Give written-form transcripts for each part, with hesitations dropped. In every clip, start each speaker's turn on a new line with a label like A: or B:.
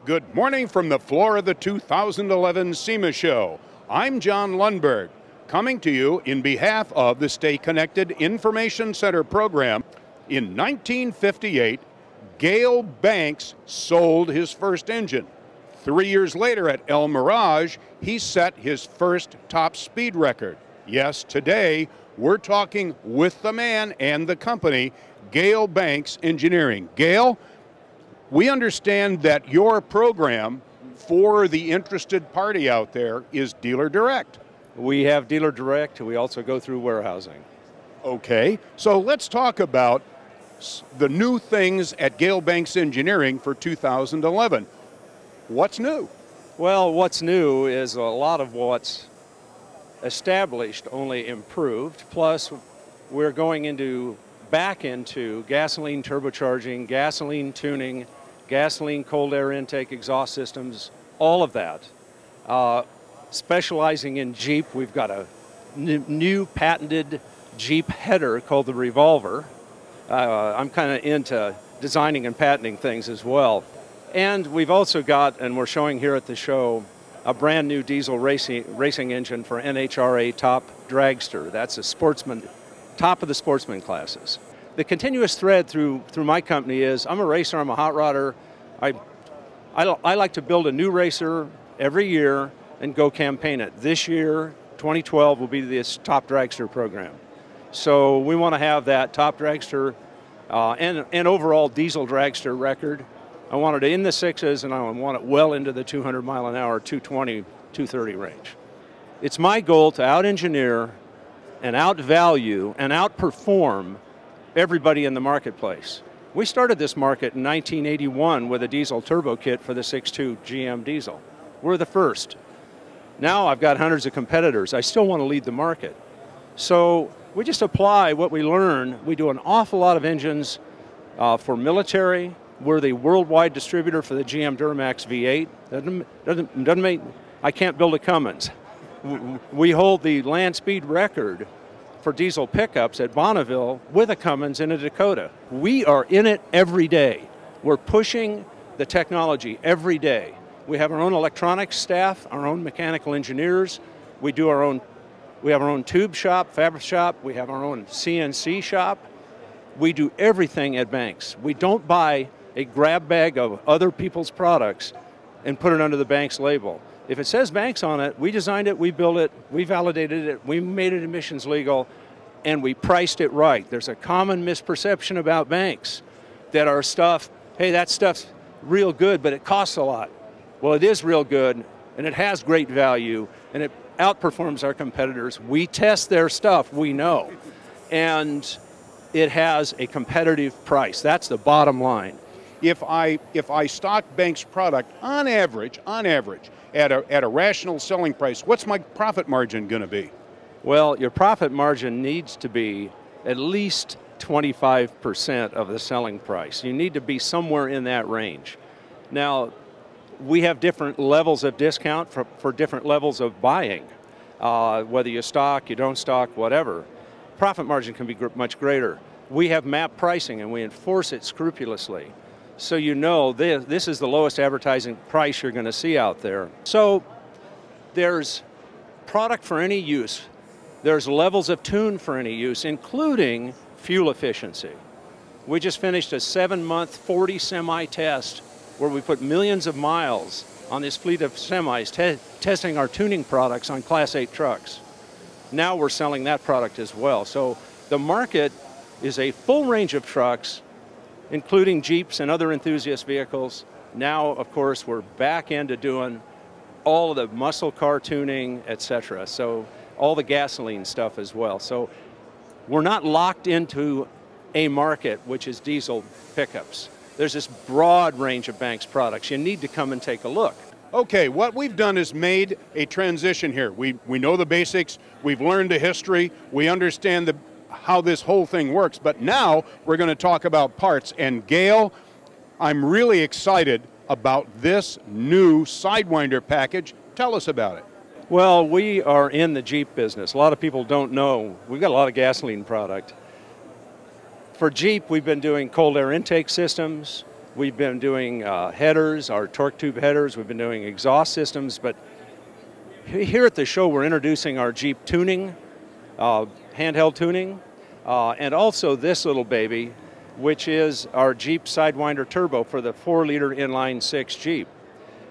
A: Good morning from the floor of the 2011 SEMA Show. I'm John Lundberg, coming to you in behalf of the Stay Connected Information Center program. In 1958, Gale Banks sold his first engine. 3 years later at El Mirage, he set his first top speed record. Yes, today we're talking with the man and the company, Gale Banks Engineering. Gale, we understand that your program for the interested party out there is Dealer Direct.
B: We have Dealer Direct. We also go through warehousing.
A: Okay, so let's talk about the new things at Gale Banks Engineering for 2011. What's new?
B: Well, what's new is a lot of what's established, only improved. Plus, we're going back into gasoline turbocharging, gasoline tuning, gasoline cold air intake, exhaust systems, all of that. Specializing in Jeep, we've got a new patented Jeep header called the Revolver. I'm kind of into designing and patenting things as well. And we've also got, and we're showing here at the show, a brand new diesel racing engine for NHRA Top Dragster. That's a sportsman, top of the sportsman classes. The continuous thread through my company is I'm a racer, I'm a hot rodder. I like to build a new racer every year and go campaign it. This year, 2012, will be this Top Dragster program. So we want to have that Top Dragster and overall diesel dragster record. I want it in the sixes, and I want it well into the 200 mile an hour, 220, 230 range. It's my goal to out-engineer and out-value and outperform everybody in the marketplace. We started this market in 1981 with a diesel turbo kit for the 6.2 GM diesel. We're the first. Now I've got hundreds of competitors. I still want to lead the market. So we just apply what we learn. We do an awful lot of engines for military. We're the worldwide distributor for the GM Duramax V8. Doesn't mean I can't build a Cummins. We hold the land speed record for diesel pickups at Bonneville with a Cummins and a Dakota. We are in it every day. We're pushing the technology every day. We have our own electronics staff, our own mechanical engineers. We have our own tube shop, fabric shop. We have our own CNC shop. We do everything at Banks. We don't buy a grab bag of other people's products and put it under the Banks label. If it says Banks on it, we designed it, we built it, we validated it, we made it emissions legal, and we priced it right. There's a common misperception about Banks that our stuff, hey, that stuff's real good, but it costs a lot. Well, it is real good, and it has great value, and it outperforms our competitors. We test their stuff, we know. And it has a competitive price. That's the bottom line.
A: If I stock Banks product on average, at a rational selling price, what's my profit margin going to be?
B: Well, your profit margin needs to be at least 25% of the selling price. You need to be somewhere in that range. Now, we have different levels of discount for different levels of buying. Whether you stock, you don't stock, whatever. Profit margin can be much greater. We have MAP pricing and we enforce it scrupulously. So you know this is the lowest advertising price you're going to see out there. So there's product for any use. There's levels of tune for any use, including fuel efficiency. We just finished a 7-month 40 semi test where we put millions of miles on this fleet of semis testing our tuning products on Class 8 trucks. Now we're selling that product as well. So the market is a full range of trucks, including Jeeps and other enthusiast vehicles. Now, of course, we're back into doing all of the muscle car tuning, etc. So all the gasoline stuff as well. So we're not locked into a market, which is diesel pickups. There's this broad range of Banks products. You need to come and take a look.
A: Okay, what we've done is made a transition here. We know the basics, we've learned the history, we understand how this whole thing works, but now we're going to talk about parts. And Gale, I'm really excited about this new Sidewinder package. Tell us about it.
B: Well, we are in the Jeep business. A lot of people don't know. We've got a lot of gasoline product. For Jeep, we've been doing cold air intake systems. We've been doing headers, our torque tube headers. We've been doing exhaust systems. But here at the show, we're introducing our Jeep tuning, handheld tuning, and also this little baby, which is our Jeep Sidewinder Turbo for the 4-liter inline 6 Jeep.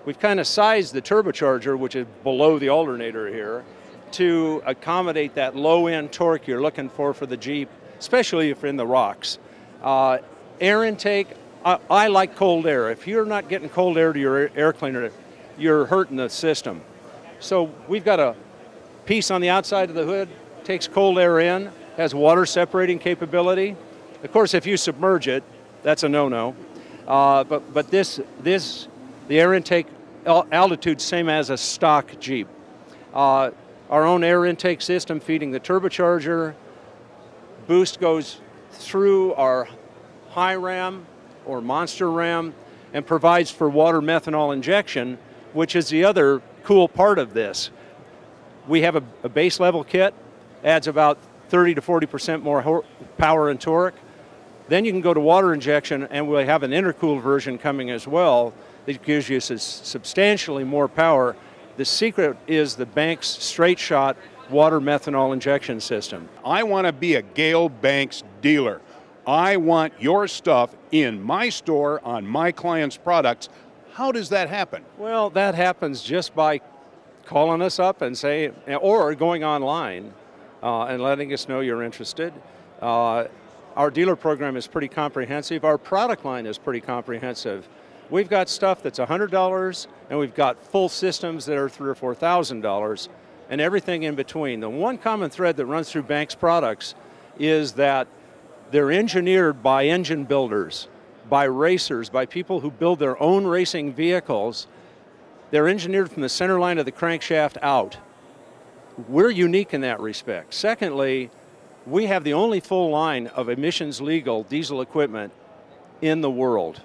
B: We've kind of sized the turbocharger, which is below the alternator here, to accommodate that low-end torque you're looking for the Jeep, especially if you're in the rocks. Air intake, I like cold air. If you're not getting cold air to your air cleaner, you're hurting the system. So we've got a piece on the outside of the hood, takes cold air in, has water separating capability. Of course, if you submerge it, that's a no-no. But the air intake altitude same as a stock Jeep. Our own air intake system feeding the turbocharger. Boost goes through our high ram or monster ram and provides for water methanol injection, which is the other cool part of this. We have a base level kit, adds about 30 to 40% more power and torque. Then you can go to water injection, and we'll have an intercooled version coming as well that gives you substantially more power. The secret is the Banks straight shot water methanol injection system.
A: I want to be a Gale Banks dealer. I want your stuff in my store on my clients' products. How does that happen?
B: Well, that happens just by calling us up and saying, or going online and letting us know you're interested. Our dealer program is pretty comprehensive. Our product line is pretty comprehensive. We've got stuff that's $100, and we've got full systems that are $3,000 or $4,000, and everything in between. The one common thread that runs through Banks products is that they're engineered by engine builders, by racers, by people who build their own racing vehicles. They're engineered from the center line of the crankshaft out. We're unique in that respect. Secondly, we have the only full line of emissions legal diesel equipment in the world.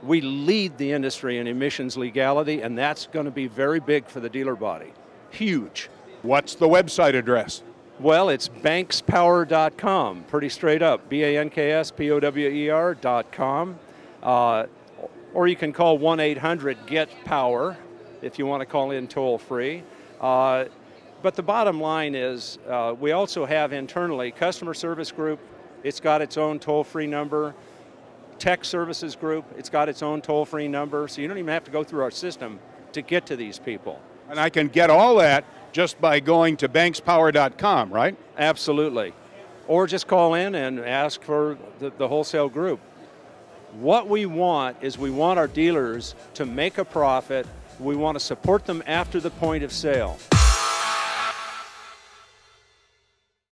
B: We lead the industry in emissions legality, and that's going to be very big for the dealer body. Huge.
A: What's the website address?
B: Well, it's bankspower.com, pretty straight up, BANKSPOWER.com. Or you can call 1-800-GET-POWER if you want to call in toll free. But the bottom line is we also have internally customer service group. It's got its own toll-free number. Tech services group, it's got its own toll-free number. So you don't even have to go through our system to get to these people.
A: And I can get all that just by going to bankspower.com, right?
B: Absolutely. Or just call in and ask for the wholesale group. What we want is we want our dealers to make a profit. We want to support them after the point of sale.